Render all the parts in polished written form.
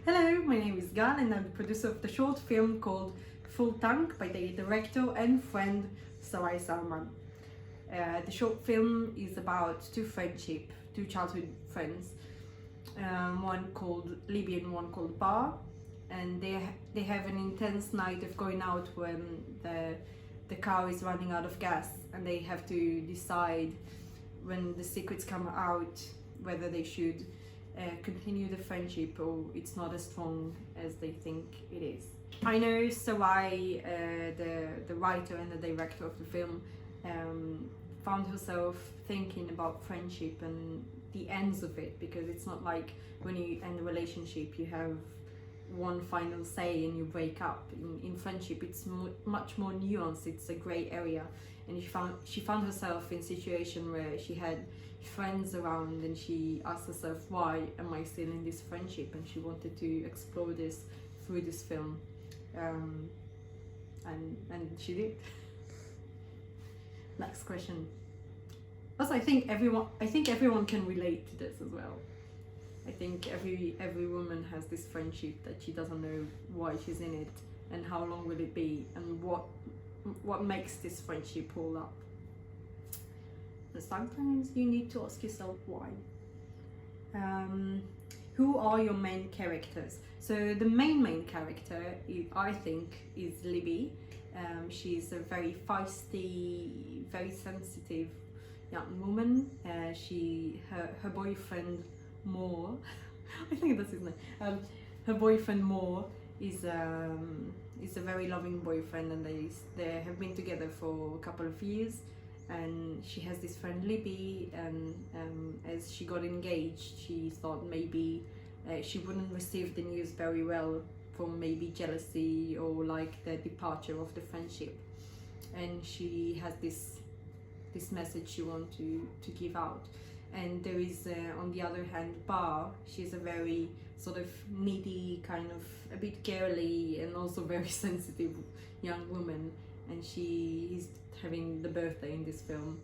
Hello, my name is Gal and I'm the producer of the short film called Full Tank by the director and friend Seidman. The short film is about two childhood friends, one called Libi and one called Bar, and they have an intense night of going out when the car is running out of gas, and they have to decide when the secrets come out whether they should continue the friendship or it's not as strong as they think it is. I know Sawai, the writer and the director of the film, found herself thinking about friendship and the ends of it, because it's not like when you end a relationship you have one final say and you break up. In friendship it's much more nuanced, it's a grey area, and she found herself in a situation where she had friends around and she asked herself, why am I still in this friendship? And she wanted to explore this through this film, and she did. Next question. Also, I think everyone can relate to this as well. I think every woman has this friendship that she doesn't know why she's in it and how long will it be and what makes this friendship hold up. And sometimes you need to ask yourself why. Who are your main characters? So the main character, I think, is Libby. She's a very feisty, very sensitive young woman. Her boyfriend Moore, I think that's his name. Her boyfriend Moore is a very loving boyfriend, and they have been together for a couple of years. And she has this friend Libby, and as she got engaged, she thought maybe she wouldn't receive the news very well, from maybe jealousy or like the departure of the friendship. And she has this message she wants to give out. And there is, on the other hand, Bar. She's a very sort of needy, kind of a bit girly and also very sensitive young woman. And she is having the birthday in this film,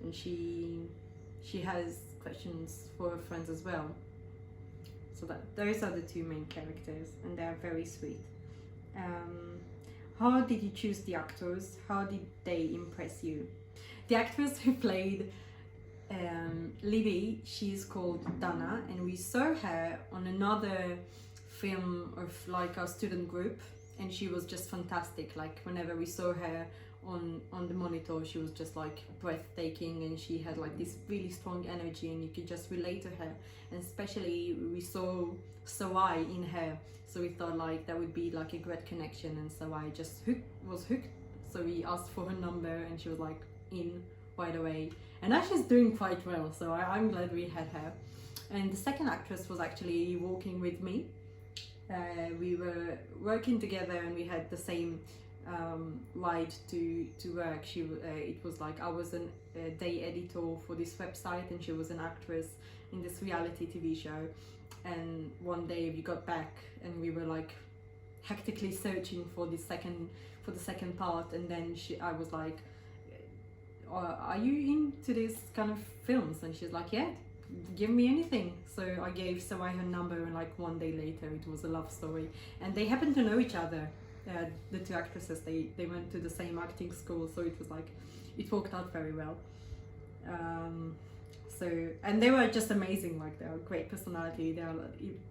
and she has questions for her friends as well. So that those are the two main characters, and they are very sweet. How did you choose the actors? How did they impress you? The actress who played Libby, she's called Dana, and we saw her on another film of like our student group, and she was just fantastic. Like whenever we saw her on the monitor, she was just like breathtaking, and she had like this really strong energy and you could just relate to her. And especially we saw Sawai in her, so we thought like that would be like a great connection, and Sawai just was hooked. So we asked for her number and she was like in right away, and now she's doing quite well, so I'm glad we had her. And the second actress was actually working with me. We were working together and we had the same ride to work. It was like I was a day editor for this website and she was an actress in this reality TV show. And one day we got back and we were like hectically searching for the second part, and then I was like, are you into this kind of films? And she's like, yeah, give me anything. So I gave Sawai her number, and like one day later it was a love story, and they happened to know each other. The two actresses, they went to the same acting school, so it was like it worked out very well. And they were just amazing. Like, they are great personality.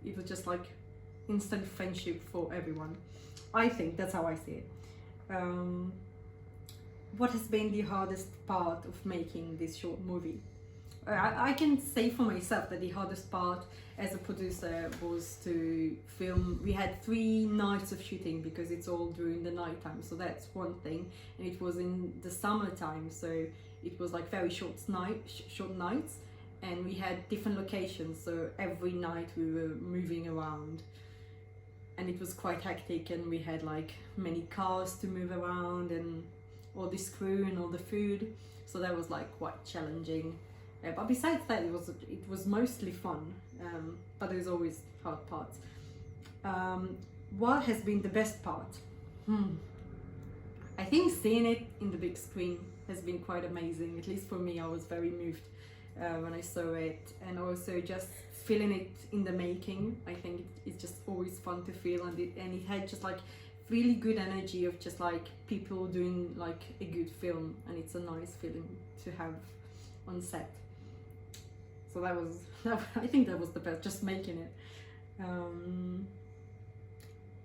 It was just like instant friendship for everyone. I think that's how I see it. What has been the hardest part of making this short movie? I can say for myself that the hardest part as a producer was to film. We had 3 nights of shooting because it's all during the night time, so that's one thing. And it was in the summertime, so it was like very short nights, and we had different locations, so every night we were moving around, and it was quite hectic, and we had like many cars to move around and all this crew and all the food, so that was like quite challenging. But besides that, it was mostly fun, but there's always hard parts. What has been the best part? I think seeing it in the big screen has been quite amazing. At least for me, I was very moved when I saw it, and also just feeling it in the making. I think it's just always fun to feel, and it had just like really good energy of just like people doing like a good film, and it's a nice feeling to have on set. So that was I think that was the best, just making it.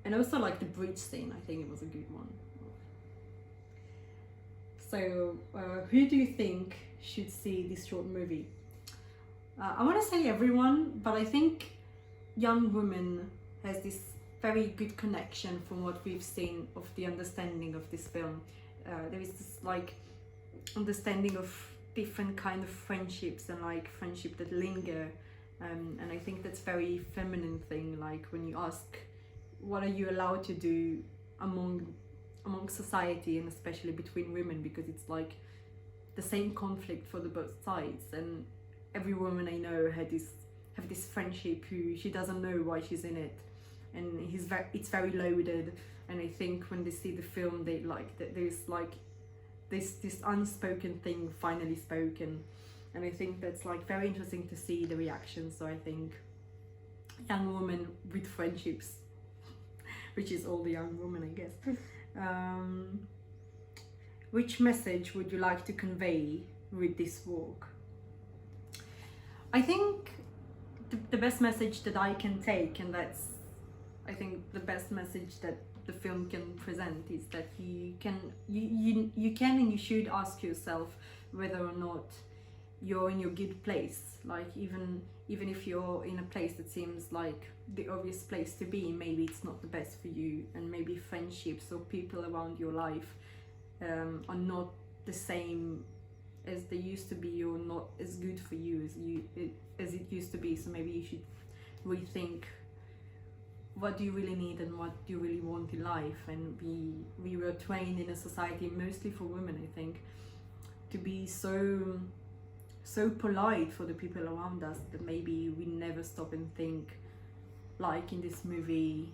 And also like the bridge scene, I think it was a good one. So who do you think should see this short movie? I want to say everyone, but I think young women has this very good connection from what we've seen of the understanding of this film. There is this like understanding of different kind of friendships and like friendship that linger, and I think that's very feminine thing, like when you ask what are you allowed to do among society, and especially between women, because it's like the same conflict for the both sides, and every woman I know have this friendship who she doesn't know why she's in it, and it's very loaded. And I think when they see the film, they like that there's like this unspoken thing finally spoken, and I think that's like very interesting to see the reaction. So I think young women with friendships, which is all the young women, I guess. Which message would you like to convey with this walk? I think the best message that I can take, and that's I think the best message that the film can present, is that you can and you should ask yourself whether or not you're in your good place. Like even if you're in a place that seems like the obvious place to be, maybe it's not the best for you, and maybe friendships or people around your life are not the same as they used to be, or not as good for you as it used to be. So maybe you should rethink what do you really need and what do you really want in life. And we were trained in a society, mostly for women, I think, to be so polite for the people around us, that maybe we never stop and think, like in this movie,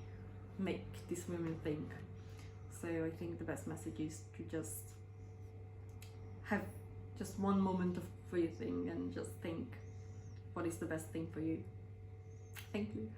make these women think. So I think the best message is to just have just one moment of breathing and just think what is the best thing for you. Thank you.